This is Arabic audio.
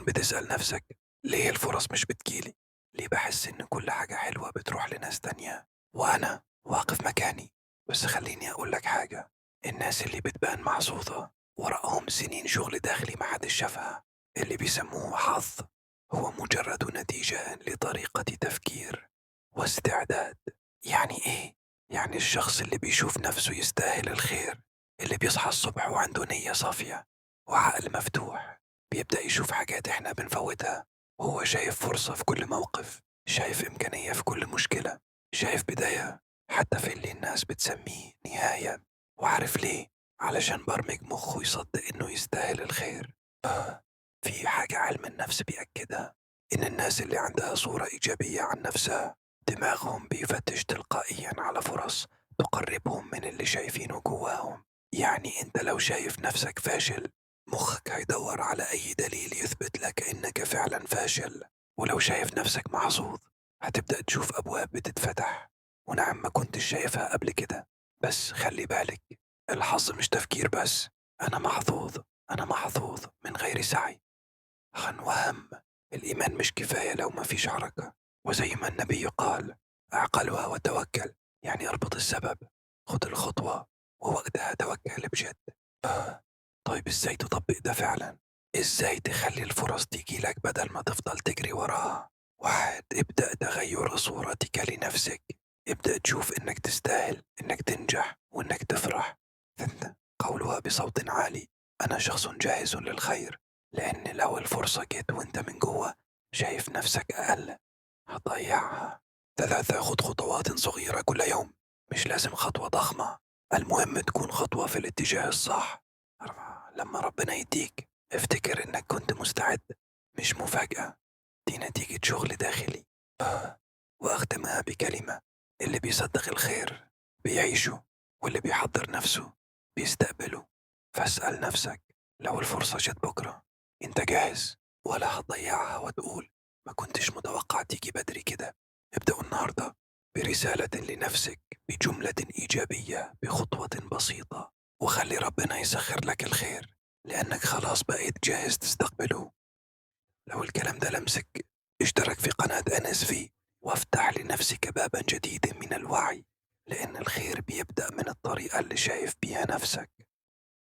بتسأل نفسك ليه الفرص مش بتجيلي؟ ليه بحس إن كل حاجة حلوة بتروح لناس تانية وأنا واقف مكاني؟ بس خليني أقولك حاجة، الناس اللي بتبان محظوظة وراهم سنين شغل داخلي محدش شافها، اللي بيسموه حظ، هو مجرد نتيجة لطريقة تفكير واستعداد. يعني إيه؟ يعني الشخص اللي بيشوف نفسه يستاهل الخير، اللي بيصحى الصبح وعنده نية صافية وعقل مفتوح، بيبدأ يشوف حاجات إحنا بنفوتها، وهو شايف فرصة في كل موقف، شايف إمكانية في كل مشكلة، شايف بداية حتى في اللي الناس بتسميه نهاية. وعارف ليه؟ علشان برمج مخه يصدق إنه يستاهل الخير. في حاجة علم النفس بيأكدها، إن الناس اللي عندها صورة إيجابية عن نفسها دماغهم بيفتش تلقائيا على فرص تقربهم من اللي شايفينه جواهم. يعني أنت لو شايف نفسك فاشل، مخك هيدور على أي دليل يثبت لك إنك فعلا فاشل. ولو شايف نفسك محظوظ، هتبدأ تشوف أبواب بتتفتح ونعم ما كنتش شايفها قبل كده. بس خلي بالك، الحظ مش تفكير بس. أنا محظوظ، أنا محظوظ من غير سعي. وهم الإيمان مش كفاية لو ما فيش حركة. وزي ما النبي قال: اعقلها وتوكل، يعني اربط السبب، خد الخطوة ووقتها توكل بجد. طيب ازاي تطبق ده فعلا؟ ازاي تخلي الفرص تيجي لك بدل ما تفضل تجري وراها؟ واحد، ابدأ تغير صورتك لنفسك. ابدأ تشوف انك تستاهل انك تنجح وانك تفرح. ثلاثة، قولها بصوت عالي: انا شخص جاهز للخير. لان لو الفرصة جت وانت من جوه شايف نفسك اقل، هتضيعها. ثلاثة، خد خطوات صغيرة كل يوم، مش لازم خطوة ضخمة، المهم تكون خطوة في الاتجاه الصح. أربعة، لما ربنا يديك افتكر إنك كنت مستعد، مش مفاجأة، دي نتيجة شغل داخلي. وأختمها بكلمة: اللي بيصدق الخير بيعيشه، واللي بيحضر نفسه بيستقبله. فاسأل نفسك، لو الفرصة جت بكرة، انت جاهز ولا هتضيعها وتقول ما كنتش متوقع تيجي بدري كده؟ ابدأ النهاردة برسالة لنفسك، بجملة إيجابية، بخطوة بسيطة، وخلي ربنا يسخر لك الخير، لأنك خلاص بقيت جاهز تستقبله. لو الكلام ده لمسك، اشترك في قناة NSV وافتح لنفسك بابا جديدا من الوعي، لأن الخير بيبدأ من الطريقة اللي شايف بيها نفسك.